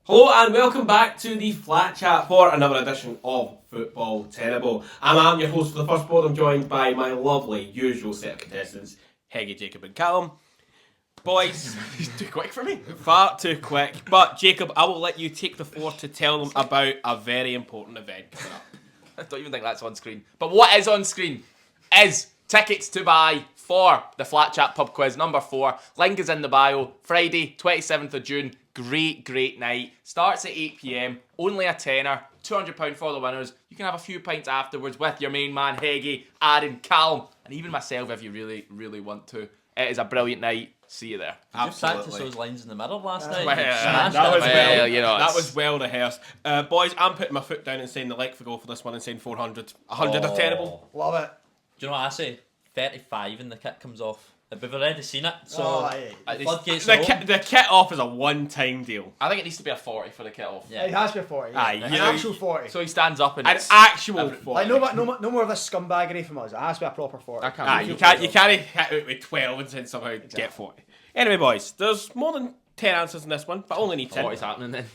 Hello and welcome back to the Flat Chat for another edition of Football Tenable. I'm your host for the first pod. I'm joined by my lovely usual set of contestants, Heggy, Jacob and Callum. Boys, too quick for me. Far too quick. But Jacob, I will let you take the floor to tell them about a very important event coming up. I don't even think that's on screen. But what is on screen is tickets to buy for the Flat Chat Pub Quiz number 4. Link is in the bio. Friday, 27th of June. Great night. Starts at 8 PM. Only a tenner. £200 for the winners. You can have a few pints afterwards with your main man, Heggy, Aaron, Callum, and even myself if you really want to. It is a brilliant night. See you there. Did you practice those lines in the middle last night? That was well rehearsed. Boys, I'm putting my foot down and saying the like for goal for this one and saying 400. 100 are terrible. Love it. Do you know what I say? 35 and the kit comes off. We've already seen it, so floodgates are open. The kit off is a one-time deal. I think it needs to be a 40 for the kit off. Yeah, it has to be a 40. Aye, An actual 40. So he stands up and An it's actual 40. Like, no more of this scumbaggery from us. It has to be a proper 40. You can't hit it with 12 and then somehow get 40. Anyway, boys, there's more than 10 answers in this one, but I only need 10. What is happening then?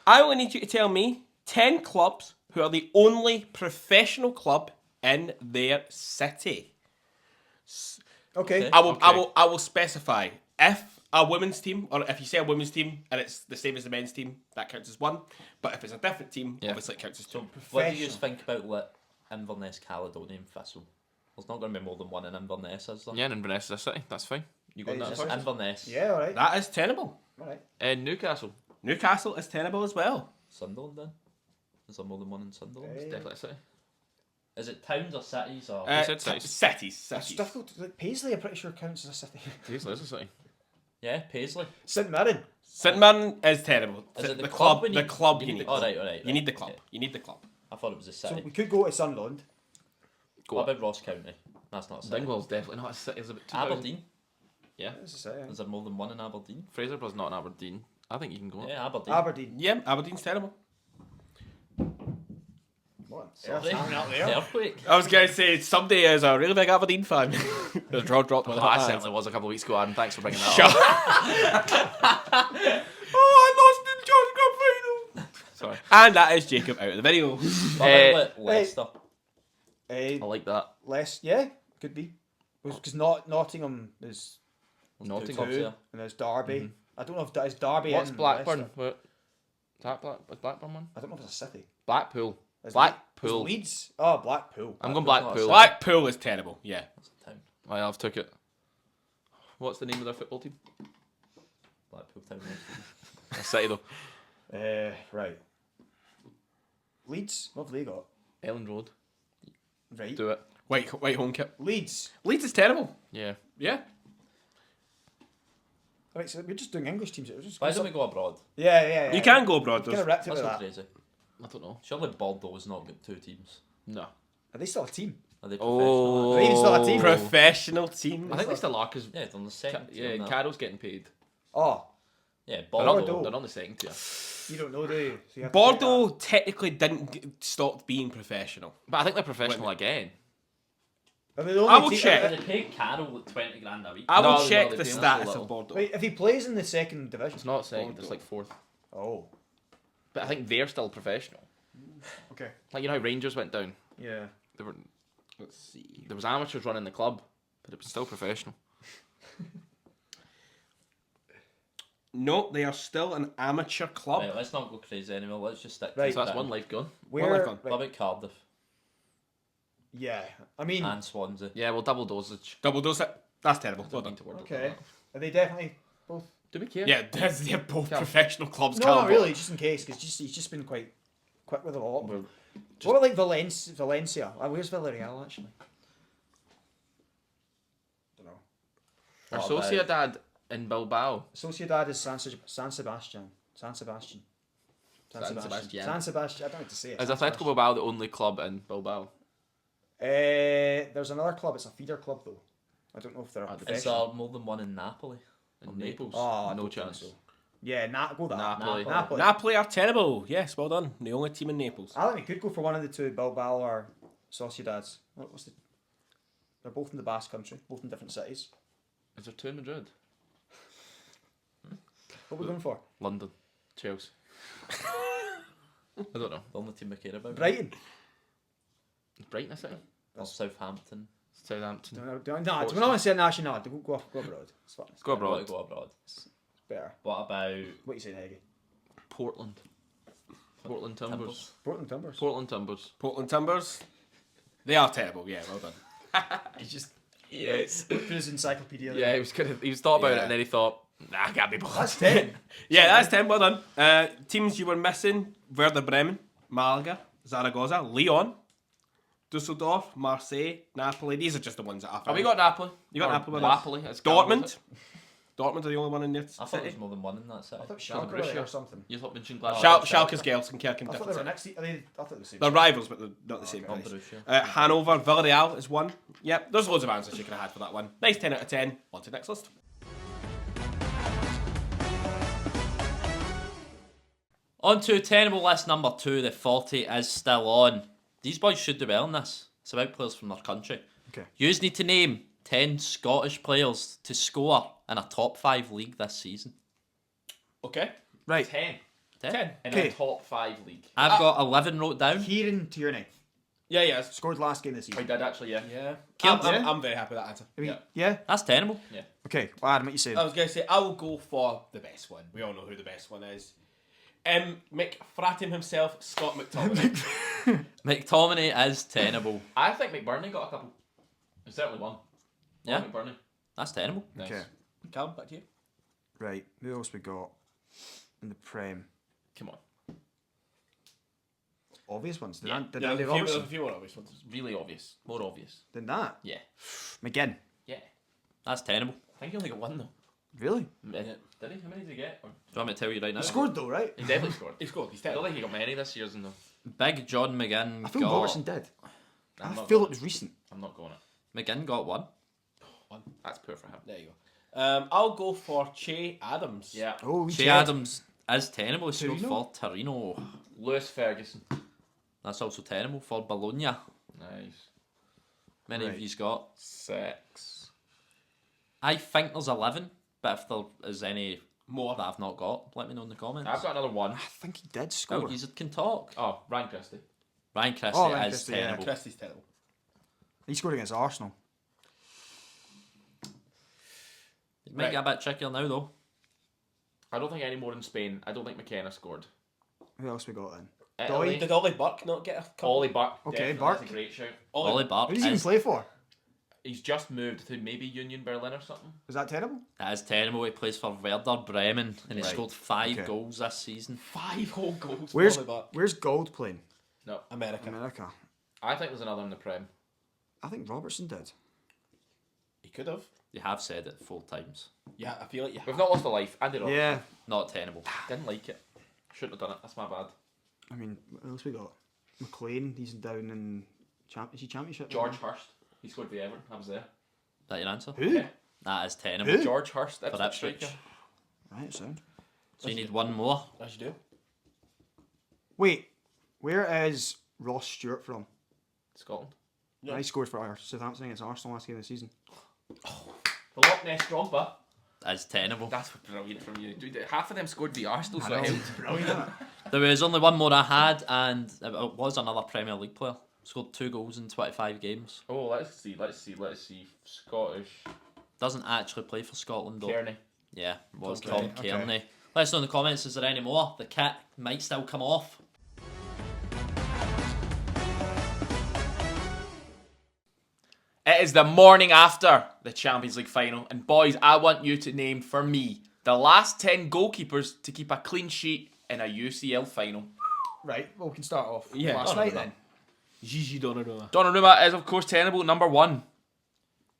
I only need you to tell me 10 clubs who are the only professional club in their city. Okay. I will specify if a women's team, or if you say a women's team and it's the same as the men's team, that counts as 1. But if it's a different team, obviously it counts as 2. What do you think about Inverness, Caledonian, Thistle? There's not going to be more than one in Inverness, is there? Yeah, in Inverness is a city. That's fine. You got that first? Inverness. Yeah, alright. That is tenable. Alright. Newcastle. Newcastle is tenable as well. Sunderland then? Is there more than one in Sunderland? It's definitely a city. Is it towns or cities or? Cities. It's difficult. Like, Paisley, I'm pretty sure counts as a city. Paisley is a city. Yeah, Paisley. St Mirren. St Mirren is terrible. Is it the club? we need? The club. You You need need. the club. Alright. You need the club. You need the club. I thought it was a So city. we could go to Sunderland. What about Ross County? That's not a city. Dingwall's definitely not a city. It's about 2,000. Aberdeen. Yeah. It's a city. Is there more than one in Aberdeen? Fraserborough's not in Aberdeen. I think you can go up. Yeah, Aberdeen. Aberdeen. Yeah, Aberdeen's terrible. What? Sorry. Up there. Earthquake. I was going to say, somebody is a really big Aberdeen fan. The draw dropped with Well, I that. certainly was a couple of weeks ago, Aaron. Thanks for bringing that Shut up. up. I lost in the Challenge Cup final. Sorry. And that is Jacob out of the video. What about Leicester? I like that. Yeah, could be. Because Nottingham is Nottingham. 2, and there's Derby. I don't know if that is Derby. What's in Blackburn? Leicester. What? Is that Blackburn one? I don't know if it's a city. Blackpool. Is Blackpool. Leeds. Oh, Blackpool. I'm going Blackpool's Blackpool. not a Blackpool is terrible, yeah. That's a town. I've took it. What's the name of their football team? Blackpool Town. A city though. Right. Leeds. What have they got? Ellen Road. Right. Do it. White home kit. Leeds. Leeds is terrible. Yeah. Yeah. Right, so we're just doing English teams. It was just Why don't we go abroad? Yeah. You can go abroad, Kind of though. ripped it That's with not that. crazy. I don't know. Surely Bordeaux's not got 2 teams. No. Are they still a team? Are they Oh. professional? Are they even still a team? Professional team. I think they still are because Yeah, they're on the second tier. yeah, now. Carol's getting paid. Oh, Yeah, They're Bordeaux. on, they're on the second tier. you don't know, do you? So you have to Bordeaux technically didn't stop being professional. But I think they're professional again. take that. Are they the only I will team- check. They pay Carol like 20 grand a week. I will No, check they the pay us so status little. of Bordeaux. Wait, if he plays in the second division. It's not second, it's like fourth. Oh, But I think they're still professional. okay. Like, you know how Rangers went down? Yeah. They were, let's see. There was amateurs running the club, but it was still professional. No, they are still an amateur club. Right, let's not go crazy anymore. Let's just stick Right. to So that's that. one life gone. Where? Well, I've What about Cardiff Yeah. I mean, and Swansea? Yeah, well, double dosage. Double dose it. That's terrible. Well Don't done. need to worry about okay. that. Are they definitely both? Do we care? Yeah, they're both Cal. professional clubs. No, Cal. not really. Just in case, because he's just been quite quick with a lot. We're What about like Valencia? Where's Villarreal actually? Don't know. Our What about- Sociedad in Bilbao. Sociedad is San Sebastian. San Sebastian. San Sebastian. I don't know how to say it. Is San Atletico Bilbao the only club in Bilbao? There's another club. It's a feeder club though. I don't know if they're a Is Is professional. there more than one in Napoli? In Naples? Oh, I no don't think chance. so. Yeah, go that. Napoli. Napoli. Napoli are terrible. Yes, well done. The only team in Naples. I think we could go for one of the two, Bilbao or Sociedad's. They're both in the Basque Country, both in different cities. Is there two in Madrid? What are we going for? London. Chelsea. I don't know. The only team I care about. Brighton. Brighton, I think. Or Southampton. Southampton. No, we're not going to say nationality. Go abroad. It's fine. Go abroad. Go abroad. It's better. What about What you saying, Heggie? Portland. Portland Timbers. Portland Timbers. Portland Timbers. Portland Timbers. They are terrible. Yeah, well done. He's just Yes. put his encyclopedia there. Yeah, he was thought about it Yeah. and then he thought, nah, I can't be bothered. That's 10. Yeah, that's 10. Well done. Teams you were missing: Werder Bremen, Malaga, Zaragoza, Lyon, Dusseldorf, Marseille, Napoli. These are just the ones that I found. Oh, we got Napoli. You got Or Napoli. Napoli. as Carl calls Dortmund. it. Dortmund are the only one in there. I thought there was more than one in that set. I thought Schalke Schalke or something. You thought Mönchengladbach. Schalke's Gelsenkirchen. I thought they were next. I thought they were the same. They're rivals, but they're not the same On place. Borussia. Hanover, Villarreal is one. Yep, there's loads of answers you could have had for that one. Nice 10 out of 10. On to the next list. On to Tenable list number 2. The 40 is still on. These boys should do well in this. It's about players from their country. Okay. You need to name 10 Scottish players to score in a top 5 league this season. Okay. Right. 10. 10. In Okay. a top 5 league. I've got 11 wrote down. Kieran Tierney Yeah. scored last game this I season. did actually, yeah. Yeah. Kilda. I'm very happy with that answer. I mean, Yeah. yeah. That's tenable. Okay. Well, Adam, what you saying? I was going to say, I will go for the best one. We all know who the best one is. McFratton himself, Scott McTominay. McTominay is tenable. I think McBurney got a couple. There's certainly one. Yeah. McBurney. That's tenable. Nice. Okay. Callum, back to you. Right. Who else we got in the Prem? Come on. Obvious ones. Did Yeah. Andy There's a Robertson? few more obvious ones. Really obvious. More obvious. Than that. Yeah. McGinn. Yeah. That's tenable. I think he only got one though. Really? Did he? How many did he get? Or... Do you want me to tell you right now? He scored though, right? He definitely scored. He scored. He's I don't terrible. think he got many this year's in the. Big John McGinn I feel got... Robertson did. I not feel going. it was recent. I'm not going it. McGinn got one. That's poor for him. There you go. I'll go for Che Adams. Yeah. Oh, we Che said- Adams is tenable. He scored Torino? for Torino. Lewis Ferguson. That's also tenable for Bologna. Nice. Many of Right. you's got. 6. I think there's 11, but if there is any More. that I've not got, let me know in the comments. I've got another one. I think he did Oh, score. you can talk. Oh, Ryan Christie. Ryan Christie Oh, Ryan is Christie, yeah. tenable. Christie's terrible. He scored against Arsenal. It might Right. get a bit trickier now, though. I don't think any more in Spain. I don't think McKenna scored. Who else we got then? Italy. Did Ollie Buck not get a couple? Ollie Buck. Okay, definitely. Buck. That's a great shout. Ollie Burke Who does he even is, play for? He's just moved to maybe Union Berlin or something. Is that terrible? that is tenable. He plays for Werder Bremen, and he Right. scored 5 Okay. goals this season. 5 whole goals. for Where's Ollie Buck. Where's Gold playing? No. America? America. I think there's another in the Prem. I think Robertson did. He could have. You have said it 4 times. Yeah, I feel like you We've not lost a life. Andy Robertson. Yeah. Not tenable. Didn't like it. Shouldn't have done it. That's my bad. I mean, what else we got? McLean. He's down in Championship. George Hurst. He scored for Everton. I was there. Is that your answer? Who? Yeah. That is tenable. Who? George Hurst. For Ipswich Ipswich. striker. Right, sound. So you need one more. As you do. Wait, where is Ross Stewart from? Scotland. Yeah. He scored for Southampton against Arsenal last game of the season. The Loch Ness Strompa. That is tenable. That's brilliant from you. Dude, half of them scored the Arsenal, so I it know. helped. Brilliant. There was only one more I had, and it was another Premier League player. Scored 2 goals in 25 games. Oh, let's see. Scottish. Doesn't actually play for Scotland, though. Kearney. Yeah, it was Okay, Tom okay. Kearney. Let us know in the comments, is there any more? The kit might still come off. It is the morning after the Champions League final, and boys, I want you to name for me the last 10 goalkeepers to keep a clean sheet in a UCL final. Right, well, we can start off Yeah, last night then. Gigi Donnarumma. Donnarumma is, of course, tenable, number 1.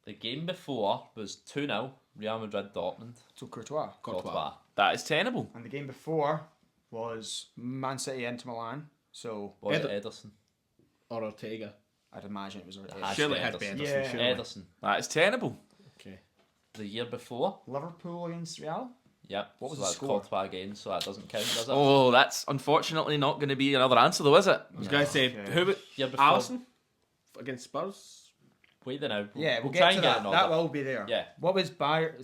The game before was 2-0, Real Madrid Dortmund. So Courtois. Courtois. That is tenable. And the game before was Man City into Milan. So Was it Ederson? Or Ortega. I'd imagine it was already Has Surely to it had be to be Ederson. Ederson. Yeah. Surely. Ederson. That is tenable. Okay. The year before? Liverpool against Real. Yep. What was so the that's score? Courtois again, so that doesn't count, does it? Oh, that's unfortunately not going to be another answer, though, is it? I was going to say, Okay. who would... Year before. Alisson? Against Spurs? Wait there now. Yeah, we'll try get and to get that. an That order. will be there. Yeah. What was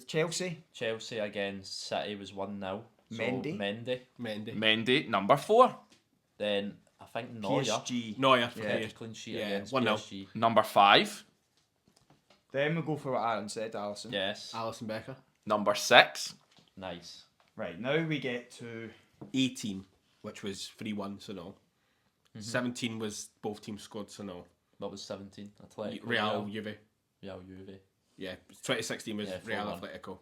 Chelsea? Chelsea against City was 1-0. So Mendy. Mendy. number 4. Then I think Neuer. PSG. Neuer for Yeah, me. clean sheet Yeah, against 1-0. PSG. Number 5. Then we'll go for what Aaron said, Alisson. Yes. Alisson Becker. Number 6. Nice. Right, now we get to 18, which was 3-1, so no. 17 was both teams scored, so no. What was 17? Atletico. Real, Juve. Real Juve. Yeah, 2016 was Yeah, Real 4-1. Atletico.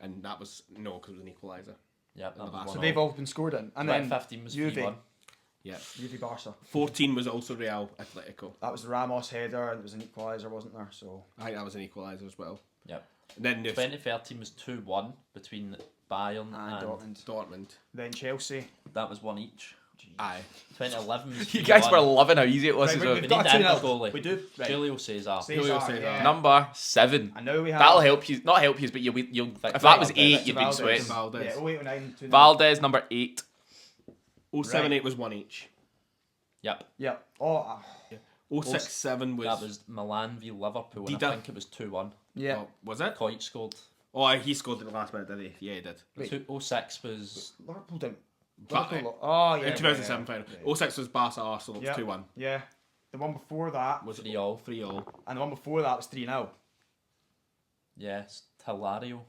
And that was, no, because it was an equaliser. Yep, that the was last one. so they've all been scored in. And then 2015 was Juve. 3-1. Yeah. Juve Barca. 14 was also Real Atletico. That was the Ramos header and it was an equaliser, wasn't there? So I think that was an equaliser as well. Yep. And then there's 2013 was 2-1 between Bayern and and Dortmund. Then Chelsea. that was one each. Aye. 2011 was You guys 3-1. were loving how easy it was. Right, as we- well. We we've need got to a end the 2-0. goalie. We do. Right. Julio Cesar. Julio Cesar. yeah. Number 7. And now we have. That'll help you. Not help you, but you'll if that was 8, you'd been Valdez. sweating. Valdez. Yeah, 08, 09, 2-0. Valdez, number 8. 07, Right. 8 was 1 each. Yep. Yeah. Oh, 06, 7 was... That was Milan v Liverpool, and I Dida. think it was 2-1. yeah. Oh, was it? Coit scored. Oh, he scored in the last minute, did he? Yeah, he did. Wait. 06 was Liverpool didn't. But, Liverpool, oh, yeah. in 2007 yeah, final. yeah. 06 was Barca Arsenal, it was Yeah. 2-1. Yeah. The one before that, Was it 3-0. 3-0? and the one before that was 3-0 Yes, Hilario.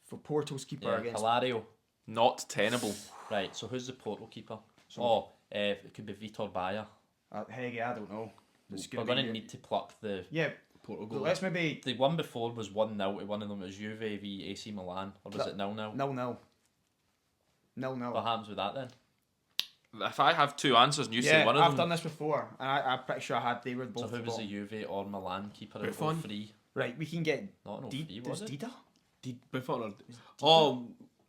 for Porto's keeper Yeah, against. Hilario. Not tenable. Right, so who's the Porto keeper? So- It could be Vitor Baia. Hege, I don't know. It's We're gonna going to be- need to pluck the... Yeah, Porto but goal. let's maybe The one before was 1-0 to one of them. It was Juve v AC Milan. Or was That- it 0-0? 0-0. 0-0. What happens with that then? If I have 2 answers and you say Yeah, one of I've them, done this before, and I'm pretty sure I had they were So both. who was the bottom. Juve or Milan keeper in Buffon? 03? Right, we can get Not in 03, Does was it? Dida? Buffon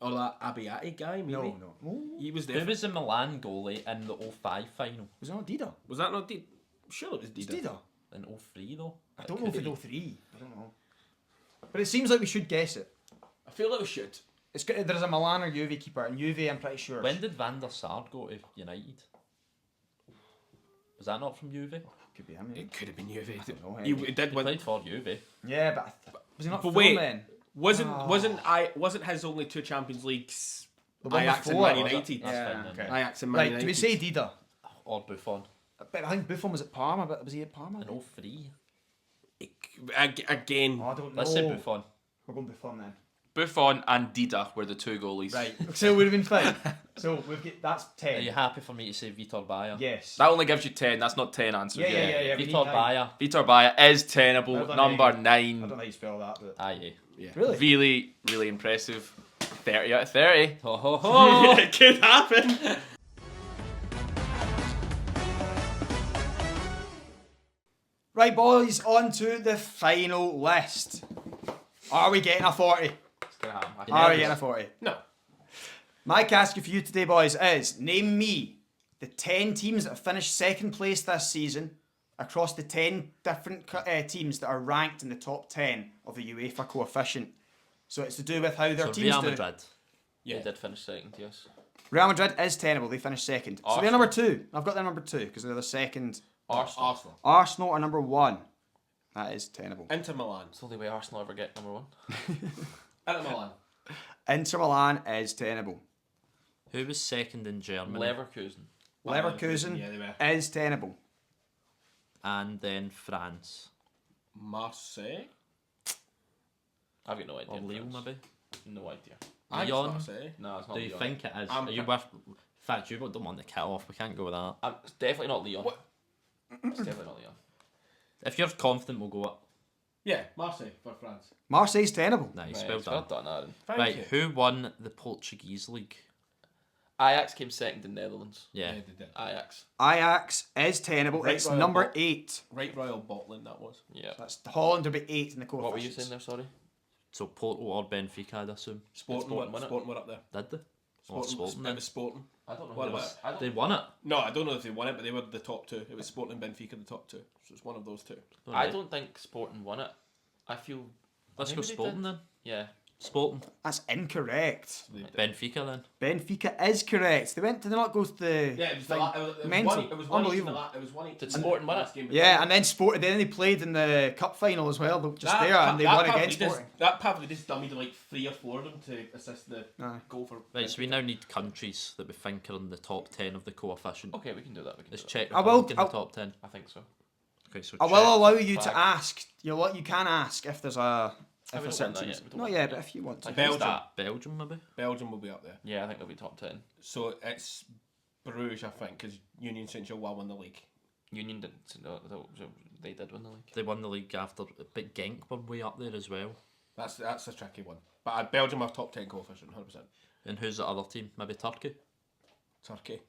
or that Abiati guy, maybe? No. Oh, He was Who there. was the Milan goalie in the 05 final? was it not Dida? Was that not Dida? Sure it was It's Dida. Dida. In 03 though? I don't know if it's 03. I don't know. But it seems like we should guess it. I feel like we should. It's good. There's a Milan or Juve keeper, and Juve, I'm pretty sure. When did Van der Sar go to United? Was that not from Juve? Could be him. Yeah, It could have been Juve. don't know, He anyway. did He win. played for Juve. yeah, but was he not But Fulham wait, then? wasn't his only 2 Champions Leagues The one Ajax and before, Man was it? United? That's Yeah, fine then. okay. Ajax and Man Right, United. do we say Dida? Or Buffon. But I think Buffon was at Parma, but was he at Parma? In 03. Again? Oh, I don't know. Let's say Buffon. We're going Buffon then. Buffon and Dida were the 2 goalies. Right, so it would have been fine. So we've got, that's Are 10. you happy for me to say Vitor Baia? Yes. That only gives you 10. That's not 10 answers. Yeah, we need Vitor nine. Baia. Vitor Baia is Well tenable. done, Number I don't 9. know how you spell that, but Aye. Yeah. really? Really, really impressive. 30 out of 30. Ho ho ho! It could happen. Right, boys, on to the final list. Are we getting a 40? Are we getting a 40? No. My task for you today, boys, is name me the 10 teams that have finished second place this season across the 10 different teams that are ranked in the top 10 of the UEFA coefficient. So it's to do with how their So teams Real do. Madrid. They did finish second, yes. Real Madrid is tenable. They finished second. So they're Arsenal. number 2. I've got their number 2 because they're the second. Arsenal. Arsenal are number 1. That is tenable. Inter Milan. It's the only way Arsenal ever get number 1. Inter Milan. Inter Milan is tenable. Who was second in Germany? Leverkusen. Leverkusen Yeah, they were. is tenable. And then France. Marseille. I've got no idea. Or Lille, France. maybe? No idea. I think it's Lyon? Marseille. No, it's not Do you Lyon. think it is? I'm Are you pre- with... In fact, you don't want the kit off. We can't go with that. It's definitely not Lyon. What? It's definitely not Lyon. If you're confident, we'll go up. Yeah, Marseille for France. Marseille's tenable. Nice, Right, well well done. done, Aaron. Thank Right, you. who won the Portuguese league? Ajax came second in Netherlands. Yeah. Yeah, they did. Ajax. Ajax is tenable. Right, It's Royal number Bot- 8. Right Royal Bottling, that was. Yeah. That's Holland will be 8 in the coefficient. What were you saying there, sorry? So Porto or Benfica, I'd assume. Sporting, Sporting, wasn't it? Sporting were up there. Did they? Oh, Sporting It then. was Sporting. I don't know. What who it about was. I don't They won it. No, I don't know if they won it, but they were the top 2. It was Sporting and Benfica, the top 2. So it's one of those 2. I don't think Sporting won it. I feel. Let's go maybe they Sporting did. then. Yeah. Sporting. That's incorrect. Benfica then. Benfica is correct. Did they not go to the Yeah, it was, thing? it was Mental. It was one each in the Unbelievable. it was one each. Did Sporting win it? Yeah, and then Sporting. Then they played in the cup final as well, just there, and they won against Sporting. That Pavlidis dummied like 3 or 4 of them to assist the Aye. goal for. Right, so we now need countries that we think are in the top 10 of the coefficient. Okay, we can do that. We can Let's do check I will- Republic in the top 10. that. I think so. Okay, so I check. will allow you flag. to ask. You can ask if there's a. we If don't a certain want that team. yet, we don't Not want yet, that but if you want to. Like, Belgium. who's that? Belgium maybe? Belgium will be up there. Yeah, I think they'll be top 10. So it's Bruges, I think, because Union Saint-Gilloise won the league. Union didn't. No, they did win the league. They won the league after, but Genk were way up there as well. That's a tricky one. But Belgium are top 10 coefficient, 100%. And who's the other team? Maybe Turkey? Turkey.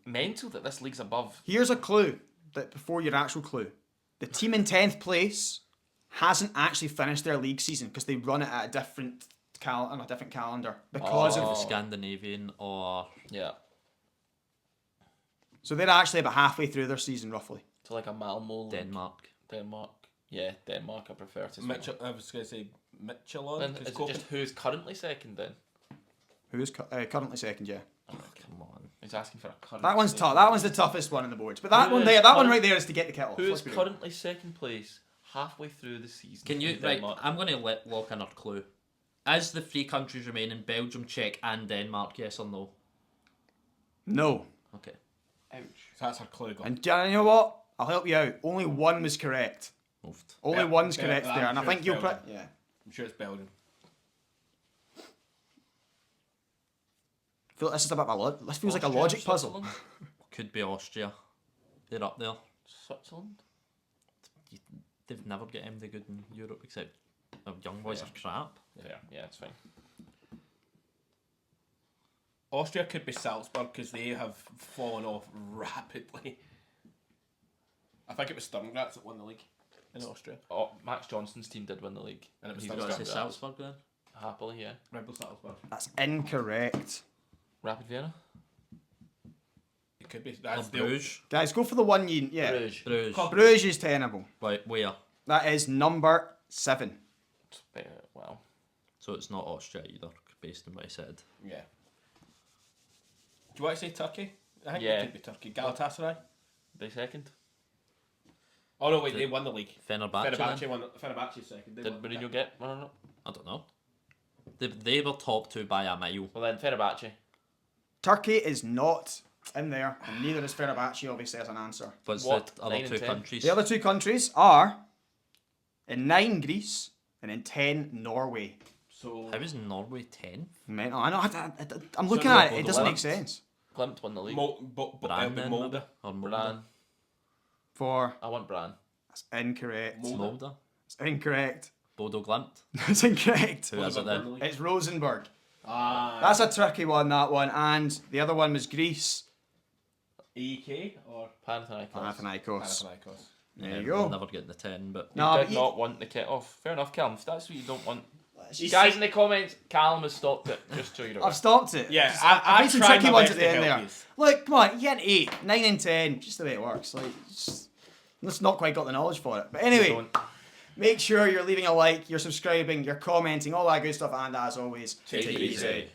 Mental that this league's above. Here's a clue that before your actual clue, the team in 10th place hasn't actually finished their league season because they run it at a different calendar because The of. Scandinavian or... Yeah. So they're actually about halfway through their season roughly. So like a Malmo. league. Denmark. Denmark. Yeah, Denmark I prefer to. I was going to say Michelin. Then is it just who's currently second then? Who is currently second? Yeah, Oh, come on. He's asking for a current. that one's second. tough. That one's the toughest one in the boards. But that Who one is there, that one current- right there is to get the kit off. Who is Let's be real. currently second place halfway through the season? Can you... in Right, Denmark? I'm going to lock in our clue. Is the 3 countries remaining Belgium, Czech and Denmark, yes or no? No. Okay. Ouch. So that's our clue. Gone. And you know what? I'll help you out. Only one was correct. Moved. Only one's correct I'm there, and I sure think it's you'll Belgium. yeah. I'm sure it's Belgium. I feel like this is a bit of a this feels like a Austria, logic puzzle. Switzerland? Could be Austria. They're up there. Switzerland? They've never get anything good in Europe except young boys Yeah. are crap. Yeah, it's fine. Austria could be Salzburg because they have fallen off rapidly. I think it was Sturm Graz that won the league in Austria. Oh, Max Johnson's team did win the league. And it was He's You've Sturm got to Graz. say Salzburg then? happily, yeah. Red Bull Salzburg. That's incorrect. Rapid Vienna? It could be. Or That's the Bruges. Guys, go for the one you yeah. Bruges. Bruges. Bruges is tenable. Right, where? That is number 7. Wow. So it's not Austria either, based on what I said. Yeah. Do you want to say Turkey? I think Yeah. it could be Turkey. Galatasaray. They second? Oh no, wait, they won the league. Fenerbahce. Fenerbahce Then? won. Fenerbahce second. They Did won. Mourinho get one or not? I don't know. They were top 2 by a mile. Well then, Fenerbahce. Turkey is not in there, and neither is Fenerbahce, obviously, as an answer. What's What? the other 9 and 2 10? countries? The other 2 countries are in 9 Greece and in 10 Norway. So How is Norway 10? Mental. I know. I'm looking So at it. It doesn't Bodo make sense. Glimt won the league. Bran then, Molde. maybe? Or Molde? Bran. For I want Bran. that's incorrect. It's Molde. It's incorrect. Bodo Glimt. That's incorrect. Who is it then? It's Rosenborg. Ah. That's a tricky one, that one. And the other one was Greece. EK or Panathinaikos. Panathinaikos. Panathinaikos. There Yeah, you we'll go. never get in the 10, but... No, You but did not want the kit off. Fair enough, Callum. If that's what you don't want. you Guys in the comments, Callum has stopped it. Just so you're aware. I've stopped it. Yeah, Just- I I've made some tried tricky my ones best at the to end help there. yous. Look, come on, you get an 8, 9 and 10, just the way it works. Like, let's not quite got the knowledge for it. But anyway, Don't. make sure you're leaving a like, you're subscribing, you're commenting, all that good stuff, and as always, Take it easy.